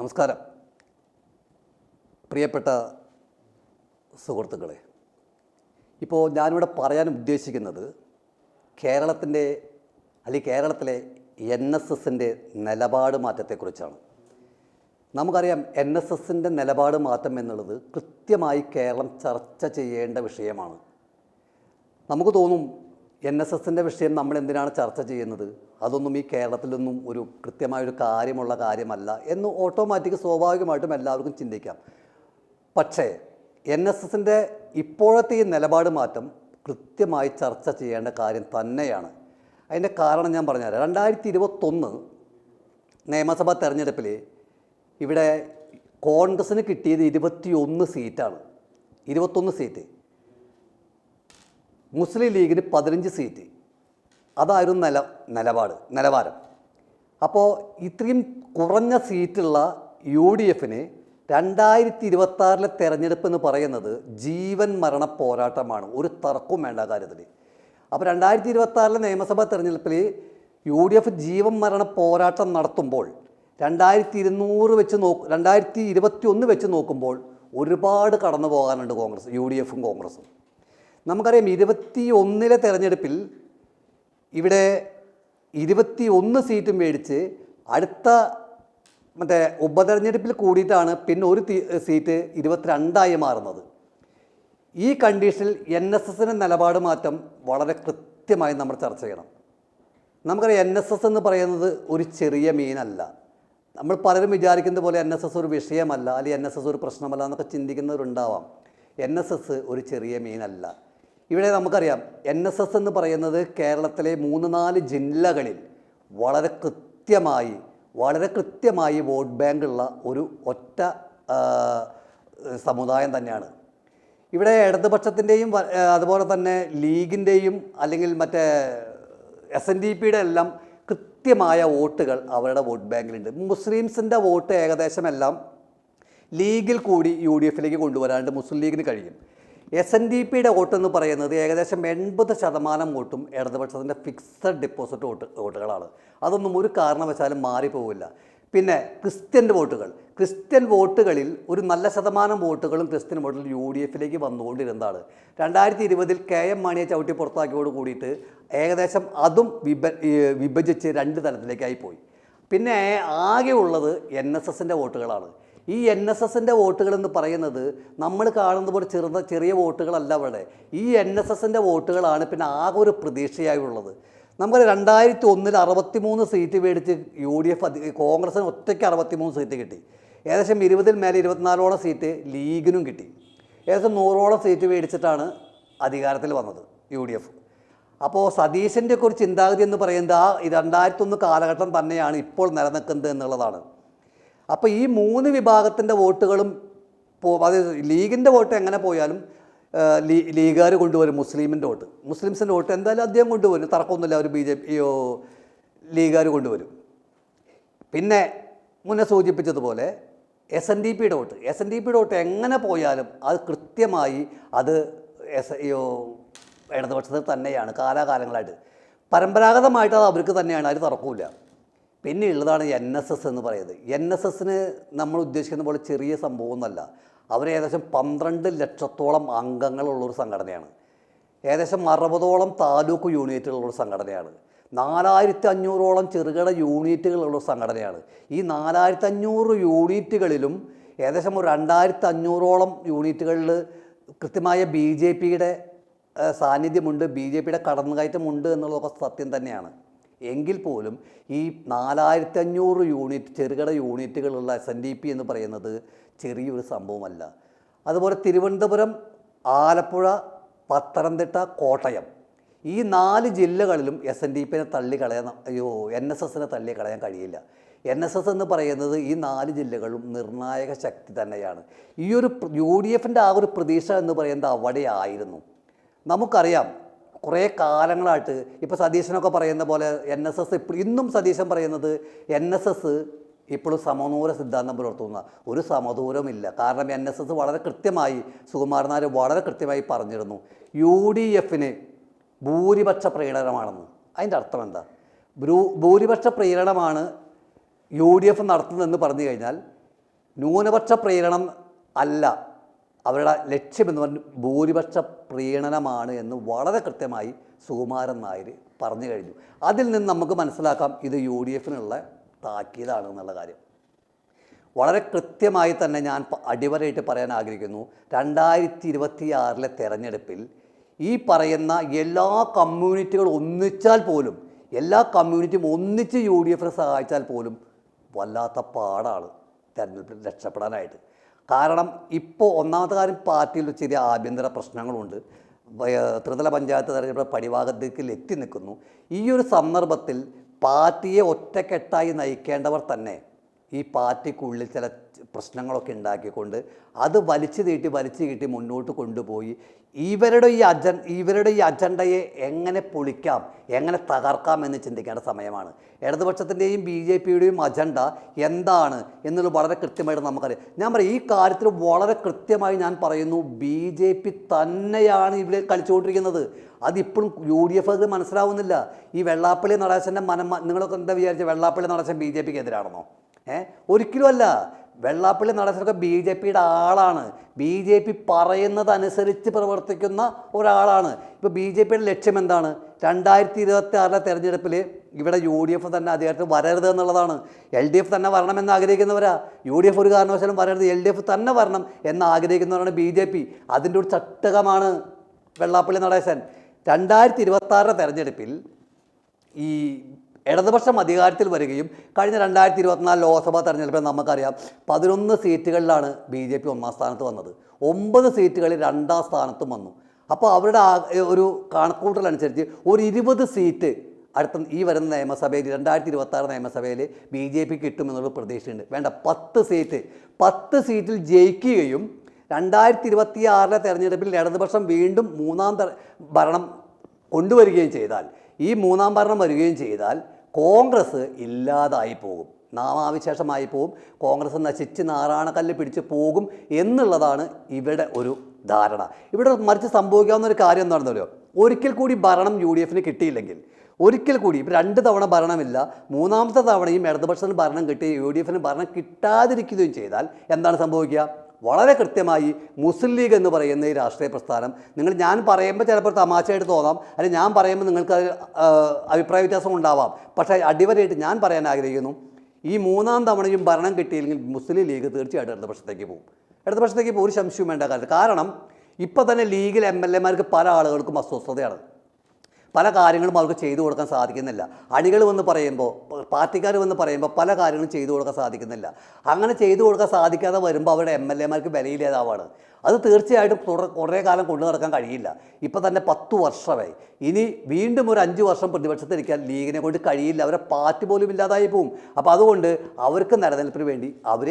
നമസ്കാരം പ്രിയപ്പെട്ട സുഹൃത്തുക്കളെ. ഇപ്പോൾ ഞാനിവിടെ പറയാൻ ഉദ്ദേശിക്കുന്നത് കേരളത്തിലെ NSSൻ്റെ നിലപാട് മാറ്റത്തെക്കുറിച്ചാണ്. നമുക്കറിയാം NSSൻ്റെ നിലപാട് മാറ്റം എന്നുള്ളത് കൃത്യമായി കേരളം ചർച്ച ചെയ്യേണ്ട വിഷയമാണ്. നമുക്ക് തോന്നും NSSൻ്റെ വിഷയം നമ്മൾ എന്തിനാണ് ചർച്ച ചെയ്യുന്നത്, അതൊന്നും ഈ കേരളത്തിലൊന്നും ഒരു കൃത്യമായൊരു കാര്യമുള്ള കാര്യമല്ല എന്ന് സ്വാഭാവികമായിട്ടും എല്ലാവർക്കും ചിന്തിക്കാം. പക്ഷേ NSSൻ്റെ ഇപ്പോഴത്തെ ഈ നിലപാട് മാറ്റം കൃത്യമായി ചർച്ച ചെയ്യേണ്ട കാര്യം തന്നെയാണ്. അതിൻ്റെ കാരണം ഞാൻ പറഞ്ഞുതരാം. 2021 നിയമസഭാ തെരഞ്ഞെടുപ്പിൽ ഇവിടെ കോൺഗ്രസ്സിന് കിട്ടിയത് 21 സീറ്റാണ്. 21 സീറ്റ്. മുസ്ലിം ലീഗിന് 15 സീറ്റ്. അതായിരുന്നു നിലവാരം. അപ്പോൾ ഇത്രയും കുറഞ്ഞ സീറ്റുള്ള UDFന് 2026 തെരഞ്ഞെടുപ്പ് എന്ന് പറയുന്നത് ജീവൻ മരണ പോരാട്ടമാണ്. ഒരു തർക്കവും വേണ്ട കാര്യത്തിൽ. അപ്പോൾ 2026 നിയമസഭാ തെരഞ്ഞെടുപ്പിൽ UDF ജീവൻ മരണ പോരാട്ടം നടത്തുമ്പോൾ 2021 വെച്ച് നോക്കുമ്പോൾ ഒരുപാട് കടന്നു പോകാനുണ്ട് UDFും കോൺഗ്രസും. നമുക്കറിയാം 21 തെരഞ്ഞെടുപ്പിൽ ഇവിടെ 21 സീറ്റും മേടിച്ച് അടുത്ത ഉപതെരഞ്ഞെടുപ്പിൽ കൂടിയിട്ടാണ് പിന്നെ ഒരു സീറ്റ് 22 മാറുന്നത്. ഈ കണ്ടീഷനിൽ NSSൻ്റെ നിലപാട് മാറ്റം വളരെ കൃത്യമായി നമ്മൾ ചർച്ച ചെയ്യണം. നമുക്കറിയാം NSS എന്ന് പറയുന്നത് ഒരു ചെറിയ മീനല്ല. നമ്മൾ പലരും വിചാരിക്കുന്നത് പോലെ NSS ഒരു വിഷയമല്ല, അല്ലെങ്കിൽ NSS ഒരു പ്രശ്നമല്ല എന്നൊക്കെ ചിന്തിക്കുന്നവരുണ്ടാവാം. NSS ഒരു ചെറിയ മീനല്ല. ഇവിടെ നമുക്കറിയാം NSS എന്ന് പറയുന്നത് കേരളത്തിലെ 3-4 ജില്ലകളിൽ വളരെ കൃത്യമായി വോട്ട് ബാങ്കുള്ള ഒരു ഒറ്റ സമുദായം തന്നെയാണ്. ഇവിടെ ഇടതുപക്ഷത്തിൻ്റെയും അതുപോലെ തന്നെ ലീഗിൻ്റെയും അല്ലെങ്കിൽ മറ്റേ SNDPയുടെ എല്ലാം കൃത്യമായ വോട്ടുകൾ അവരുടെ വോട്ട് ബാങ്കിലുണ്ട്. മുസ്ലിംസിൻ്റെ വോട്ട് ഏകദേശം എല്ലാം ലീഗിൽ കൂടി UDFിലേക്ക് കൊണ്ടുവരാണ്ട് മുസ്ലിം ലീഗിന് കഴിയും. SNDPയുടെ വോട്ടെന്ന് പറയുന്നത് ഏകദേശം 80% വോട്ടും ഇടതുപക്ഷത്തിൻ്റെ ഫിക്സഡ് ഡെപ്പോസിറ്റ് വോട്ടുകളാണ്. അതൊന്നും ഒരു കാരണവശാലും മാറിപ്പോവില്ല. പിന്നെ ക്രിസ്ത്യൻ വോട്ടുകളിൽ ഒരു നല്ല ശതമാനം വോട്ടുകളും ക്രിസ്ത്യൻ വോട്ടിൽ UDFിലേക്ക് വന്നുകൊണ്ടിരുന്നതാണ്. 2020 KM മാണിയെ ചവിട്ടി പുറത്താക്കിയോട് കൂടിയിട്ട് ഏകദേശം അതും വിഭജിച്ച് 2 തലത്തിലേക്കായി പോയി. പിന്നെ ആകെ ഉള്ളത് NSSൻ്റെ വോട്ടുകളാണ്. ഈ NSSൻ്റെ വോട്ടുകൾ എന്ന് പറയുന്നത് നമ്മൾ കാണുന്ന പോലെ ചെറിയ വോട്ടുകളല്ല അവിടെ. ഈ NSSൻ്റെ വോട്ടുകളാണ് പിന്നെ ആകെ ഒരു പ്രതീക്ഷയായുള്ളത്. നമുക്ക് 2001 63 സീറ്റ് മേടിച്ച് UDF കോൺഗ്രസിന് ഒറ്റയ്ക്ക് 63 സീറ്റ് കിട്ടി. ഏകദേശം 20 മേലെ 24ഓളം സീറ്റ് ലീഗിനും കിട്ടി. ഏകദേശം 100ഓളം സീറ്റ് മേടിച്ചിട്ടാണ് അധികാരത്തിൽ വന്നത് UDF. അപ്പോൾ സതീശൻ്റെ ഒക്കെ ഒരു ചിന്താഗതി എന്ന് പറയുന്നത് ആ 2001 കാലഘട്ടം തന്നെയാണ് ഇപ്പോൾ നിലനിൽക്കുന്നത് എന്നുള്ളതാണ്. അപ്പോൾ ഈ 3 വിഭാഗത്തിൻ്റെ വോട്ടുകളും അത് ലീഗിൻ്റെ വോട്ട് എങ്ങനെ പോയാലും ലീഗുകാർ കൊണ്ടുവരും. മുസ്ലിംസിൻ്റെ വോട്ട് എന്തായാലും അദ്ദേഹം കൊണ്ടുവരും, തർക്കമൊന്നുമില്ല. അവർ ലീഗുകാർ കൊണ്ടുവരും. പിന്നെ മുന്നേ സൂചിപ്പിച്ചതുപോലെ SNDPയുടെ വോട്ട് എങ്ങനെ പോയാലും അത് കൃത്യമായി അത് ഇടതുപക്ഷത്തിൽ തന്നെയാണ്. കാലാകാലങ്ങളായിട്ട് പരമ്പരാഗതമായിട്ട് അത് അവർക്ക് തന്നെയാണ്, അതിൽ തർക്കമില്ല. പിന്നെ ഉള്ളതാണ് NSS എന്ന് പറയുന്നത്. NSSന് നമ്മൾ ഉദ്ദേശിക്കുന്ന പോലെ ചെറിയ സംഭവമൊന്നുമല്ല. അവർ ഏകദേശം 12 ലക്ഷത്തോളം അംഗങ്ങളുള്ളൊരു സംഘടനയാണ്. ഏകദേശം 60ഓളം താലൂക്ക് യൂണിറ്റുകളുള്ളൊരു സംഘടനയാണ്. 4500ഓളം ചെറുകിട യൂണിറ്റുകളുള്ള സംഘടനയാണ്. ഈ 4500 യൂണിറ്റുകളിലും ഏകദേശം ഒരു 2500ഓളം യൂണിറ്റുകളിൽ കൃത്യമായ BJPയുടെ സാന്നിധ്യമുണ്ട്, BJPയുടെ കടന്നുകയറ്റമുണ്ട് എന്നുള്ളതൊക്കെ സത്യം തന്നെയാണ്. എങ്കിൽ പോലും ഈ 4500 യൂണിറ്റ് ചെറുകിട യൂണിറ്റുകളുള്ള SNDP എന്ന് പറയുന്നത് ചെറിയൊരു സംഭവമല്ല. അതുപോലെ തിരുവനന്തപുരം, ആലപ്പുഴ, പത്തനംതിട്ട, കോട്ടയം ഈ 4 ജില്ലകളിലും NSSനെ തള്ളിക്കളയാൻ കഴിയില്ല. NSS എന്ന് പറയുന്നത് ഈ 4 ജില്ലകളും നിർണായക ശക്തി തന്നെയാണ്. ഈ ഒരു UDFൻ്റെ ആ ഒരു പ്രതീക്ഷ എന്ന് പറയുന്നത് അവിടെയായിരുന്നു. നമുക്കറിയാം കുറേ കാലങ്ങളായിട്ട് ഇപ്പോൾ സതീശനൊക്കെ പറയുന്ന പോലെ NSS ഇന്നും സതീശൻ പറയുന്നത് NSS ഇപ്പോഴും സമദൂര സിദ്ധാന്തം പുലർത്തുന്ന ഒരു സമദൂരമില്ല. കാരണം NSS വളരെ കൃത്യമായി സുകുമാരൻ നായർ വളരെ കൃത്യമായി പറഞ്ഞിരുന്നു UDFന് ഭൂരിപക്ഷ പ്രീണനമാണെന്ന്. അതിൻ്റെ അർത്ഥം എന്താ? ഭൂരിപക്ഷ പ്രീണനമാണ് UDF നടത്തുന്നതെന്ന് പറഞ്ഞു കഴിഞ്ഞാൽ ന്യൂനപക്ഷ പ്രീണനം അല്ല അവരുടെ ലക്ഷ്യമെന്ന് പറഞ്ഞ് ഭൂരിപക്ഷ പ്രീണനമാണ് എന്ന് വളരെ കൃത്യമായി സുകുമാരൻ നായർ പറഞ്ഞു കഴിഞ്ഞു. അതിൽ നിന്ന് നമുക്ക് മനസ്സിലാക്കാം ഇത് യു ഡി എഫിനുള്ള താക്കീതാണ് എന്നുള്ള കാര്യം. വളരെ കൃത്യമായി തന്നെ ഞാൻ അടിവരയിട്ട് പറയാൻ ആഗ്രഹിക്കുന്നു, 2026 തെരഞ്ഞെടുപ്പിൽ ഈ പറയുന്ന എല്ലാ കമ്മ്യൂണിറ്റികളും ഒന്നിച്ചാൽ പോലും, എല്ലാ കമ്മ്യൂണിറ്റിയും ഒന്നിച്ച് യു ഡി എഫിനെ സഹായിച്ചാൽ പോലും വല്ലാത്ത പാടാണ് തെരഞ്ഞെടുപ്പിൽ രക്ഷപ്പെടാനായിട്ട്. കാരണം ഇപ്പോൾ ഒന്നാമത്തെ കാര്യം പാർട്ടിയിൽ ചെറിയ ആഭ്യന്തര പ്രശ്നങ്ങളുണ്ട്. ത്രിതല പഞ്ചായത്ത് തെരഞ്ഞെടുപ്പ് പടിവാഗത്തിൽ എത്തി നിൽക്കുന്നു. ഈ ഒരു സന്ദർഭത്തിൽ പാർട്ടിയെ ഒറ്റക്കെട്ടായി നയിക്കേണ്ടവർ തന്നെ ഈ പാർട്ടിക്കുള്ളിൽ ചില പ്രശ്നങ്ങളൊക്കെ ഉണ്ടാക്കിക്കൊണ്ട് അത് വലിച്ചു നീട്ടി മുന്നോട്ട് കൊണ്ടുപോയി ഇവരുടെ ഈ അജണ്ടയെ എങ്ങനെ പൊളിക്കാം, എങ്ങനെ തകർക്കാം എന്ന് ചിന്തിക്കേണ്ട സമയമാണ്. ഇടതുപക്ഷത്തിൻ്റെയും ബി ജെ പിയുടെയും അജണ്ട എന്താണ് എന്നുള്ളത് വളരെ കൃത്യമായിട്ട് നമുക്കറിയാം. ഞാൻ പറയും, ഈ കാര്യത്തിൽ വളരെ കൃത്യമായി ഞാൻ പറയുന്നു, ബി ജെ പി തന്നെയാണ് ഇവിടെ കളിച്ചുകൊണ്ടിരിക്കുന്നത്. അതിപ്പോഴും യു ഡി എഫ് മനസ്സിലാവുന്നില്ല. ഈ വെള്ളാപ്പള്ളി നടേശൻ്റെ നിങ്ങളൊക്കെ എന്താ വിചാരിച്ച വെള്ളാപ്പള്ളി നടേശൻ ബി ജെ പിക്ക് എതിരാണെന്നോ? ഒരിക്കലും അല്ല. വെള്ളാപ്പള്ളി നടേശനൊക്കെ ബി ജെ പിയുടെ ആളാണ്. ബി ജെ പി പറയുന്നതനുസരിച്ച് പ്രവർത്തിക്കുന്ന ഒരാളാണ്. ഇപ്പോൾ ബി ജെ പിയുടെ ലക്ഷ്യം എന്താണ്? 2026 തെരഞ്ഞെടുപ്പിൽ ഇവിടെ യു ഡി എഫ് തന്നെ അധികാരത്തിൽ വരരുത് എന്നുള്ളതാണ്. എൽ ഡി എഫ് തന്നെ വരണമെന്ന് ആഗ്രഹിക്കുന്നവരാ. യു ഡി എഫ് ഒരു കാരണവശാലും വരരുത്, എൽ ഡി എഫ് തന്നെ വരണം എന്ന് ആഗ്രഹിക്കുന്നവരാണ് ബി ജെ പി. അതിൻ്റെ ഒരു ചട്ടകമാണ് വെള്ളാപ്പള്ളി നടേശൻ. 2026 തെരഞ്ഞെടുപ്പിൽ ഈ ഇടതുപക്ഷം അധികാരത്തിൽ വരികയും കഴിഞ്ഞ 2024 ലോക്സഭാ തെരഞ്ഞെടുപ്പിൽ നമുക്കറിയാം 11 സീറ്റുകളിലാണ് ബി ജെ പി 1ാം സ്ഥാനത്ത് വന്നത്. 9 സീറ്റുകളിൽ 2ാം സ്ഥാനത്തും വന്നു. അപ്പോൾ അവരുടെ ഒരു കണക്കൂട്ടലനുസരിച്ച് ഒരു 20 സീറ്റ് അടുത്ത ഈ വരുന്ന നിയമസഭയിൽ 2026 നിയമസഭയിൽ ബി ജെ പി കിട്ടുമെന്നുള്ള പ്രതീക്ഷയുണ്ട്. വേണ്ട, 10 സീറ്റിൽ ജയിക്കുകയും 2026 തെരഞ്ഞെടുപ്പിൽ ഇടതുപക്ഷം വീണ്ടും 3ാം ഭരണം കൊണ്ടുവരികയും ചെയ്താൽ, ഈ 3ാം ഭരണം വരികയും ചെയ്താൽ കോൺഗ്രസ് ഇല്ലാതായി പോകും, നാമാവിശേഷമായി പോകും. കോൺഗ്രസ് നശിച്ച് നാറാണക്കല്ല് പിടിച്ച് പോകും എന്നുള്ളതാണ് ഇവിടെ ഒരു ധാരണ. ഇവിടെ മറിച്ച് സംഭവിക്കാവുന്ന ഒരു കാര്യം എന്താണെന്ന് പറയുമോ? ഒരിക്കൽ കൂടി ഭരണം യു ഡി എഫിന് കിട്ടിയില്ലെങ്കിൽ, ഒരിക്കൽ കൂടി ഇപ്പോൾ 2 തവണ ഭരണമില്ല, 3ാമത്തെ തവണയും ഇടതുപക്ഷത്തിന് ഭരണം കിട്ടി യു ഡി എഫിന് ഭരണം കിട്ടാതിരിക്കുകയും ചെയ്താൽ എന്താണ് സംഭവിക്കുക? വളരെ കൃത്യമായി മുസ്ലിം ലീഗ് എന്ന് പറയുന്ന ഈ രാഷ്ട്രീയ പ്രസ്ഥാനം, ഞാൻ പറയുമ്പോൾ ചിലപ്പോൾ തമാശയായിട്ട് തോന്നാം, അല്ലെങ്കിൽ ഞാൻ പറയുമ്പോൾ നിങ്ങൾക്ക് അഭിപ്രായ വ്യത്യാസം ഉണ്ടാവാം, പക്ഷേ അടിവരയിട്ട് ഞാൻ പറയാൻ ആഗ്രഹിക്കുന്നു, ഈ 3ാം തവണയും ഭരണം കിട്ടിയില്ലെങ്കിൽ മുസ്ലിം ലീഗ് തീർച്ചയായിട്ടും ഇടതുപക്ഷത്തേക്ക് പോകും. ഒരു സംശയവും വേണ്ട കാര്യം. കാരണം ഇപ്പോൾ തന്നെ ലീഗിൽ MLA-മാർക്ക് പല ആളുകൾക്കും അസ്വസ്ഥതയാണ്. പല കാര്യങ്ങളും അവർക്ക് ചെയ്തു കൊടുക്കാൻ സാധിക്കുന്നില്ല. അണികൾ വന്ന് പറയുമ്പോൾ, പാർട്ടിക്കാർ വന്ന് പറയുമ്പോൾ പല കാര്യങ്ങളും ചെയ്തു കൊടുക്കാൻ സാധിക്കുന്നില്ല. അങ്ങനെ ചെയ്തു കൊടുക്കാൻ സാധിക്കാതെ വരുമ്പോൾ അവരുടെ MLA-മാർക്ക് വിലയില്ലാതാവാണ്. അത് തീർച്ചയായിട്ടും കുറേ കാലം കൊണ്ടു നടക്കാൻ കഴിയില്ല. ഇപ്പോൾ തന്നെ 10 വർഷമായി. ഇനി വീണ്ടും ഒരു 5 വർഷം പ്രതിപക്ഷത്തിരിക്കാൻ ലീഗിനെ കൊണ്ട് കഴിയില്ല. അവരെ പാർട്ടി പോലും ഇല്ലാതായി പോകും. അപ്പോൾ അതുകൊണ്ട് അവർക്ക് നിലനിൽപ്പിന് വേണ്ടി അവർ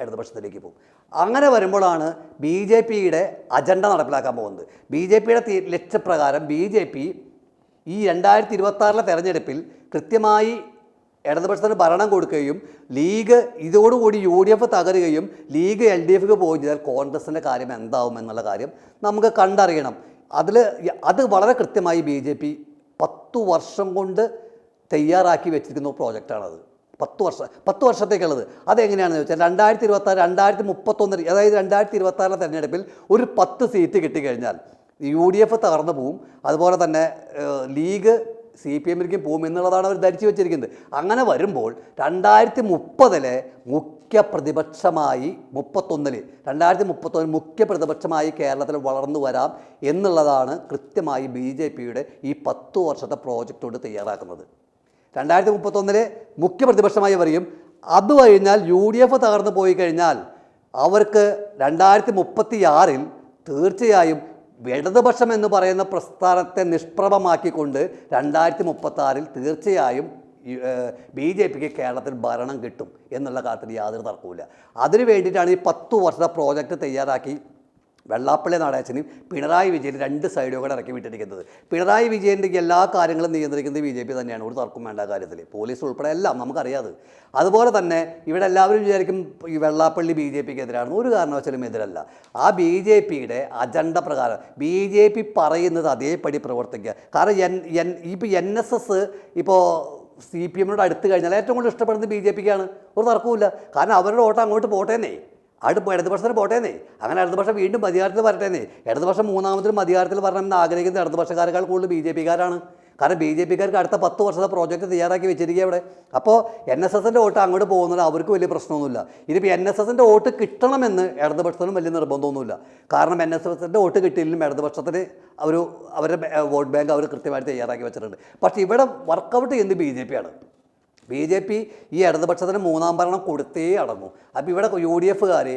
ഇടതുപക്ഷത്തിലേക്ക് പോകും. അങ്ങനെ വരുമ്പോഴാണ് ബി ജെ പിയുടെ അജണ്ട നടപ്പിലാക്കാൻ പോകുന്നത്. ബി ജെ പിയുടെ ലക്ഷ്യപ്രകാരം ബി ജെ പി ഈ 2026 തെരഞ്ഞെടുപ്പിൽ കൃത്യമായി ഇടതുപക്ഷത്തിന് ഭരണം കൊടുക്കുകയും ലീഗ് ഇതോടുകൂടി യു ഡി എഫ് തകരുകയും ലീഗ് എൽ ഡി എഫിക്ക് പോയി ചെയ്താൽ കോൺഗ്രസിൻ്റെ കാര്യം എന്താവും എന്നുള്ള കാര്യം നമുക്ക് കണ്ടറിയണം. അത് വളരെ കൃത്യമായി ബി ജെ പി 10 വർഷം കൊണ്ട് തയ്യാറാക്കി വെച്ചിരിക്കുന്ന പ്രോജക്റ്റാണത്. 10 വർഷത്തേക്കുള്ളത്. അതെങ്ങനെയാണെന്ന് ചോദിച്ചാൽ 2026 2031 അതായത് 2026 തെരഞ്ഞെടുപ്പിൽ ഒരു 10 സീറ്റ് കിട്ടിക്കഴിഞ്ഞാൽ യു ഡി എഫ് തകർന്നു പോവും. അതുപോലെ തന്നെ ലീഗ് CPM-ലേക്കും പോകും എന്നുള്ളതാണ് അവർ ധരിച്ചു വെച്ചിരിക്കുന്നത്. അങ്ങനെ വരുമ്പോൾ 2030 മുഖ്യ പ്രതിപക്ഷമായി 2031 മുഖ്യ പ്രതിപക്ഷമായി കേരളത്തിൽ വളർന്നു വരാം എന്നുള്ളതാണ് കൃത്യമായി ബി ജെ പിയുടെ ഈ 10 വർഷത്തെ പ്രോജക്റ്റോട് തയ്യാറാക്കുന്നത്. 2031 മുഖ്യ പ്രതിപക്ഷമായി വരികയും അത് കഴിഞ്ഞാൽ യു ഡി എഫ് തകർന്നു പോയി കഴിഞ്ഞാൽ അവർക്ക് 2036 തീർച്ചയായും ഇടതുപക്ഷം എന്ന് പറയുന്ന പ്രസ്ഥാനത്തെ നിഷ്പ്രഭമാക്കിക്കൊണ്ട് 2036 തീർച്ചയായും ബി ജെ പിക്ക് കേരളത്തിൽ ഭരണം കിട്ടും എന്നുള്ള കാര്യത്തിൽ യാതൊരു തർക്കവുമില്ല. അതിനു വേണ്ടിയിട്ടാണ് ഈ 10 വർഷത്തെ പ്രോജക്റ്റ് തയ്യാറാക്കി വെള്ളാപ്പള്ളി നടേശനും പിണറായി വിജയൻ 2 സൈഡുകൾ ഇറക്കി വിട്ടിരിക്കുന്നത്. പിണറായി വിജയൻ്റെ എല്ലാ കാര്യങ്ങളും നിയന്ത്രിക്കുന്നത് ബി ജെ പി തന്നെയാണ്. ഒരു തർക്കം വേണ്ട കാര്യത്തിൽ, പോലീസ് ഉൾപ്പെടെ എല്ലാം നമുക്കറിയാതെ. അതുപോലെ തന്നെ ഇവിടെ എല്ലാവരും വിചാരിക്കും ഈ വെള്ളാപ്പള്ളി ബി ജെ പിക്ക് എതിരാണെന്ന്. ഒരു കാരണവശാലും എതിരല്ല. ആ ബി ജെ പിയുടെ അജണ്ട പ്രകാരം ബി ജെ പി പറയുന്നത് അതേപടി പ്രവർത്തിക്കുക. കാരണം ഇപ്പോൾ NSS ഇപ്പോൾ CPM അടുത്ത് കഴിഞ്ഞാൽ ഏറ്റവും കൂടുതൽ ഇഷ്ടപ്പെടുന്നത് BJPക്കാണ്. ഒരു തർക്കവുമില്ല. കാരണം അവരുടെ വോട്ട് അങ്ങോട്ട് പോട്ടേന്നേ, ഇടതുപക്ഷത്തിന് പോട്ടേന്നേ. അങ്ങനെ ഇടതുപക്ഷം വീണ്ടും അധികാരത്തിൽ വരട്ടേന്നേ. ഇടതുപക്ഷം മൂന്നാമതിലും അധികാരത്തിൽ വരണമെന്ന് ആഗ്രഹിക്കുന്ന ഇടതുപക്ഷക്കാരെക്കാൾ കൂടുതൽ BJPക്കാരാണ്. കാരണം BJPക്കാർക്ക് അടുത്ത 10 വർഷത്തെ പ്രോജക്റ്റ് തയ്യാറാക്കി വെച്ചിരിക്കുക അവിടെ. അപ്പോൾ NSSൻ്റെ വോട്ട് അങ്ങോട്ട് പോകുന്നത് അവർക്ക് വലിയ പ്രശ്നമൊന്നുമില്ല. ഇനിയിപ്പോൾ NSSൻ്റെ വോട്ട് കിട്ടണമെന്ന് ഇടതുപക്ഷത്തിനും വലിയ നിർബന്ധമൊന്നുമില്ല. കാരണം NSSൻ്റെ വോട്ട് കിട്ടിയില്ലെങ്കിലും ഇടതുപക്ഷത്തിന് അവരുടെ വോട്ട് ബാങ്ക് അവർ കൃത്യമായിട്ട് തയ്യാറാക്കി വെച്ചിട്ടുണ്ട്. പക്ഷേ ഇവിടെ വർക്കൗട്ട് ചെയ്യുന്നത് BJP ആണ്. BJP ഈ ഇടതുപക്ഷത്തിന് മൂന്നാം ഭരണം കൊടുത്തേ അടങ്ങും. അപ്പോൾ ഇവിടെ UDFകാർ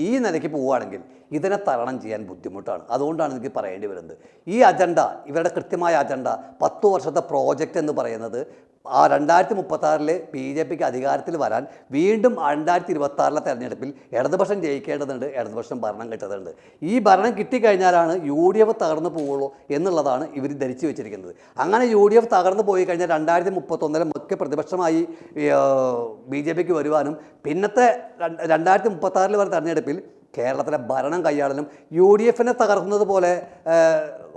ഈ നിലയ്ക്ക് പോവുകയാണെങ്കിൽ ഇതിനെ തരണം ചെയ്യാൻ ബുദ്ധിമുട്ടാണ്. അതുകൊണ്ടാണ് എനിക്ക് പറയേണ്ടി വരുന്നത്. ഈ അജണ്ട, ഇവരുടെ കൃത്യമായ അജണ്ട 10 വർഷത്തെ പ്രോജക്റ്റ് എന്ന് പറയുന്നത് ആ 2036 BJPക്ക് അധികാരത്തിൽ വരാൻ വീണ്ടും 2026 തെരഞ്ഞെടുപ്പിൽ ഇടതുപക്ഷം ജയിക്കേണ്ടതുണ്ട്, ഇടതുപക്ഷം ഭരണം കിട്ടേണ്ടതുണ്ട്. ഈ ഭരണം കിട്ടിക്കഴിഞ്ഞാലാണ് UDF തകർന്നു പോവുള്ളൂ എന്നുള്ളതാണ് ഇവർ ധരിച്ചു വെച്ചിരിക്കുന്നത്. അങ്ങനെ UDF തകർന്നു പോയി കഴിഞ്ഞാൽ 2031 മുഖ്യ പ്രതിപക്ഷമായി BJPക്ക് വരുവാനും പിന്നത്തെ 2036 വരെ തെരഞ്ഞെടുപ്പിൽ കേരളത്തിലെ ഭരണം കൈയാളലും UDFനെ തകർക്കുന്നത് പോലെ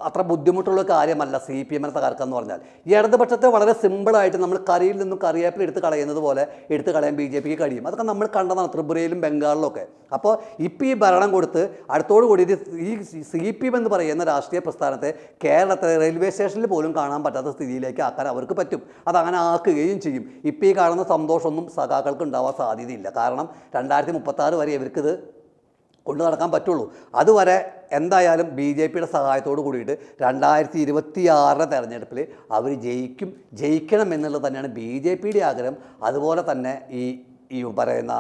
അത്ര ബുദ്ധിമുട്ടുള്ള കാര്യമല്ല CPMനെ തകർക്കുക എന്ന് പറഞ്ഞാൽ. ഈ ഇടതുപക്ഷത്തെ വളരെ സിമ്പിളായിട്ട് നമ്മൾ കറിയിൽ നിന്നും കറിവേപ്പില എടുത്ത് കളയുന്നത് പോലെ എടുത്ത് കളയാൻ BJPക്ക് കഴിയും. അതൊക്കെ നമ്മൾ കണ്ടതാണ് ത്രിപുരയിലും ബംഗാളിലൊക്കെ. അപ്പോൾ ഇപ്പോൾ ഈ ഭരണം കൊടുത്ത് അടുത്തോടുകൂടി ഈ CPM എന്ന് പറയുന്ന രാഷ്ട്രീയ പ്രസ്ഥാനത്തെ കേരളത്തിലെ റെയിൽവേ സ്റ്റേഷനിൽ പോലും കാണാൻ പറ്റാത്ത സ്ഥിതിയിലേക്ക് ആക്കാൻ അവർക്ക് പറ്റും. അതങ്ങനെ ആക്കുകയും ചെയ്യും. ഇപ്പോൾ ഈ കാണുന്ന സന്തോഷമൊന്നും സഖാക്കൾക്ക് ഉണ്ടാവാൻ സാധ്യതയില്ല. കാരണം 2036 വരെ ഇവർക്കിത് കൊണ്ടു നടക്കാൻ പറ്റുള്ളൂ. അതുവരെ എന്തായാലും BJPയുടെ സഹായത്തോട് കൂടിയിട്ട് 2026 തെരഞ്ഞെടുപ്പിൽ അവർ ജയിക്കണം എന്നുള്ളത് തന്നെയാണ് BJPയുടെ ആഗ്രഹം. അതുപോലെ തന്നെ ഈ പറയുന്ന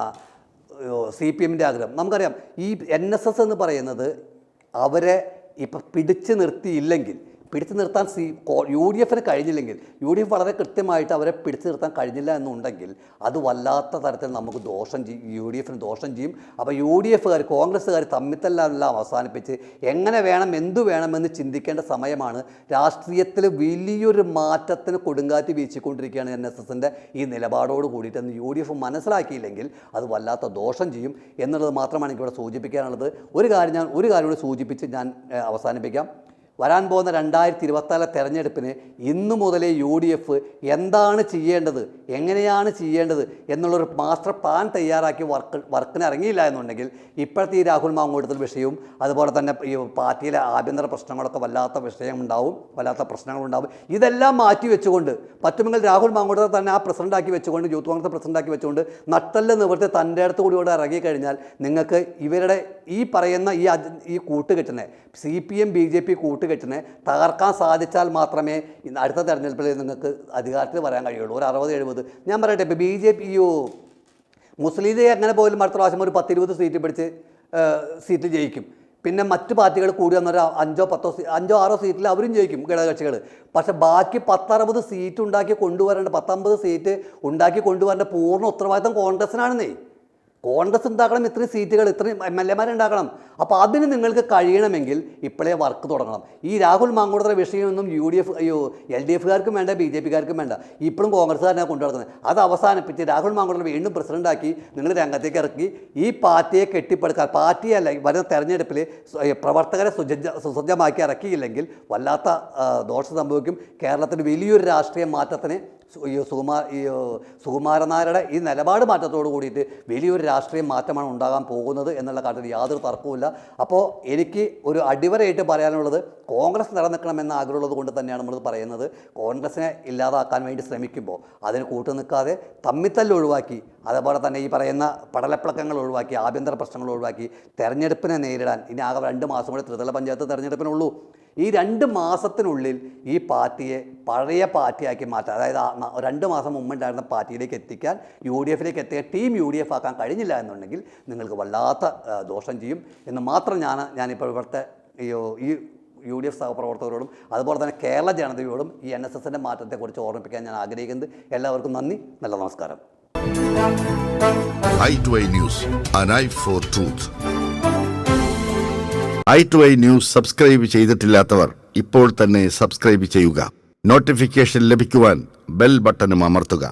CPMൻ്റെ ആഗ്രഹം. നമുക്കറിയാം ഈ NSS എന്ന് പറയുന്നത് അവരെ ഇപ്പം പിടിച്ചു നിർത്തിയില്ലെങ്കിൽ, പിടിച്ചു നിർത്താൻ UDFന് കഴിഞ്ഞില്ലെങ്കിൽ, UDF വളരെ കൃത്യമായിട്ട് അവരെ പിടിച്ചു നിർത്താൻ കഴിഞ്ഞില്ല എന്നുണ്ടെങ്കിൽ അത് വല്ലാത്ത തരത്തിൽ നമുക്ക് ദോഷം ചെയ്യും, UDFന് ദോഷം ചെയ്യും. അപ്പോൾ UDFകാർ, കോൺഗ്രസ്സുകാർ തമ്മിത്തല്ലെല്ലാം അവസാനിപ്പിച്ച് എങ്ങനെ വേണം, എന്തു വേണമെന്ന് ചിന്തിക്കേണ്ട സമയമാണ്. രാഷ്ട്രീയത്തിൽ വലിയൊരു മാറ്റത്തിന് കൊടുങ്കാറ്റ് വീശിക്കൊണ്ടിരിക്കുകയാണ് NSSൻ്റെ ഈ നിലപാടോട് കൂടിയിട്ടെന്ന് UDF മനസ്സിലാക്കിയില്ലെങ്കിൽ അത് വല്ലാത്ത ദോഷം ചെയ്യും എന്നുള്ളത് മാത്രമാണ് എനിക്കിവിടെ സൂചിപ്പിക്കാനുള്ളത്. ഒരു കാര്യം കൂടി സൂചിപ്പിച്ച് ഞാൻ അവസാനിപ്പിക്കാം. വരാൻ പോകുന്ന 2024 തെരഞ്ഞെടുപ്പിന് ഇന്നു മുതലേ UDF എന്താണ് ചെയ്യേണ്ടത്, എങ്ങനെയാണ് ചെയ്യേണ്ടത് എന്നുള്ളൊരു മാസ്റ്റർ പ്ലാൻ തയ്യാറാക്കി വർക്കിന് ഇറങ്ങിയില്ല എന്നുണ്ടെങ്കിൽ ഇപ്പോഴത്തെ ഈ രാഹുൽ മാങ്കൂട്ടത്തിൽ വിഷയവും അതുപോലെ തന്നെ ഈ പാർട്ടിയിലെ ആഭ്യന്തര പ്രശ്നങ്ങളൊക്കെ വല്ലാത്ത പ്രശ്നങ്ങളുണ്ടാവും. ഇതെല്ലാം മാറ്റി വെച്ചുകൊണ്ട് പറ്റുമെങ്കിൽ രാഹുൽ മാങ്കൂട്ടത്തിൽ തന്നെ ആ പ്രസിഡൻ്റാക്കി വെച്ചുകൊണ്ട്, യൂത്ത് കോൺഗ്രസ് പ്രസിഡൻ്റാക്കി വെച്ചുകൊണ്ട് നട്ടല് നിവർത്തി തൻ്റെ അടുത്ത് കൂടി ഇറങ്ങിക്കഴിഞ്ഞാൽ നിങ്ങൾക്ക് ഇവരുടെ ഈ പറയുന്ന ഈ കൂട്ടുകെട്ടിനെ, CPM BJP കൂട്ടുകെട്ടിനെ തകർക്കാൻ സാധിച്ചാൽ മാത്രമേ അടുത്ത തെരഞ്ഞെടുപ്പിൽ നിങ്ങൾക്ക് അധികാരത്തിൽ വരാൻ കഴിയുള്ളൂ. ഒരു 60-70 ഞാൻ പറയട്ടെ. ഇപ്പോൾ BJP മുസ്ലിം ലീഗ് എങ്ങനെ പോലും അടുത്ത പ്രാവശ്യം ഒരു 10-20 സീറ്റ് പിടിച്ച് സീറ്റ് ജയിക്കും. പിന്നെ മറ്റു പാർട്ടികൾ കൂടി വന്നൊരു 5-6 സീറ്റിൽ അവരും ജയിക്കും, ഘടകകക്ഷികൾ. പക്ഷേ ബാക്കി 10-60 സീറ്റ് ഉണ്ടാക്കി കൊണ്ടുവരേണ്ട, 10-50 സീറ്റ് ഉണ്ടാക്കി കൊണ്ടുവരേണ്ട പൂർണ്ണ ഉത്തരവാദിത്തം കോൺഗ്രസ്സിനാണെന്നേ. കോൺഗ്രസ് ഉണ്ടാക്കണം, ഇത്രയും സീറ്റുകൾ, ഇത്രയും MLA ഉണ്ടാക്കണം. അപ്പോൾ അതിന് നിങ്ങൾക്ക് കഴിയണമെങ്കിൽ ഇപ്പോഴേ വർക്ക് തുടങ്ങണം. ഈ രാഹുൽ മാങ്കൂട്ടത്തിലെ വിഷയമൊന്നും LDFകാർക്കും വേണ്ട, BJPക്കാർക്കും വേണ്ട. ഇപ്പോഴും കോൺഗ്രസ്സുകാരനെ കൊണ്ടു നടക്കുന്നത്. അത് അവസാനിപ്പിച്ച് രാഹുൽ മാങ്കൂട്ടത്തിനെ വീണ്ടും പ്രസിഡൻ്റാക്കി നിങ്ങൾ രംഗത്തേക്ക് ഇറക്കി ഈ പാർട്ടിയെ കെട്ടിപ്പടുക്കാൻ, പാർട്ടിയല്ല വരുന്ന തെരഞ്ഞെടുപ്പിൽ പ്രവർത്തകരെ സുസജ്ജമാക്കി ഇറക്കിയില്ലെങ്കിൽ വല്ലാത്ത ദോഷം സംഭവിക്കും. കേരളത്തിൽ വലിയൊരു രാഷ്ട്രീയ മാറ്റത്തിന് സുകുമാരൻ നായരുടെ ഈ നിലപാട് മാറ്റത്തോട് കൂടിയിട്ട് വലിയൊരു രാഷ്ട്രീയ മാറ്റമാണ് ഉണ്ടാകാൻ പോകുന്നത് എന്നുള്ള കാര്യത്തിൽ യാതൊരു തർക്കവുമില്ല. അപ്പോൾ എനിക്ക് ഒരു അടിവരയിട്ട് പറയാനുള്ളത്, കോൺഗ്രസ് നിലനിൽക്കണമെന്ന് ആഗ്രഹമുള്ളത് കൊണ്ട് തന്നെയാണ് നമ്മൾ പറയുന്നത്. കോൺഗ്രസിനെ ഇല്ലാതാക്കാൻ വേണ്ടി ശ്രമിക്കുമ്പോൾ അതിന് കൂട്ടു നിൽക്കാതെ തമ്മിത്തല്ല് ഒഴിവാക്കി, അതുപോലെ തന്നെ ഈ പറയുന്ന പടലപ്പിളക്കങ്ങൾ ഒഴിവാക്കി, ആഭ്യന്തര പ്രശ്നങ്ങൾ ഒഴിവാക്കി തെരഞ്ഞെടുപ്പിനെ നേരിടാൻ ഇനി ആകെ 2 മാസം കൂടെ ത്രിതല പഞ്ചായത്ത് തെരഞ്ഞെടുപ്പിനുള്ളൂ. ഈ 2 മാസത്തിനുള്ളിൽ ഈ പാർട്ടിയെ പഴയ പാർട്ടിയാക്കി മാറ്റാൻ, അതായത് 2 മാസം മുമ്പുണ്ടായിരുന്ന പാർട്ടിയിലേക്ക് എത്തിക്കാൻ, UDFിലേക്ക് എത്തിക്കാൻ, ടീം UDF ആക്കാൻ കഴിഞ്ഞില്ല എന്നുണ്ടെങ്കിൽ നിങ്ങൾക്ക് വല്ലാത്ത ദോഷം ചെയ്യും എന്ന് മാത്രം ഞാനിപ്പോൾ ഇവിടുത്തെ ഈ UDF സഹപ്രവർത്തകരോടും അതുപോലെ തന്നെ കേരള ജനതയോടും ഈ NSSൻ്റെ മാറ്റത്തെക്കുറിച്ച് ഓർമ്മിപ്പിക്കാൻ ഞാൻ ആഗ്രഹിക്കുന്നത്. എല്ലാവർക്കും നന്ദി, നല്ല നമസ്കാരം. i2i News, an eye for truth. i2i news subscribe ചെയ്തിട്ടില്ലാത്തവർ ഇപ്പോൾ തന്നെ സബ്സ്ക്രൈബ് ചെയ്യുക. നോട്ടിഫിക്കേഷൻ ലഭിക്കുവാൻ ബെൽ ബട്ടണും അമർത്തുക.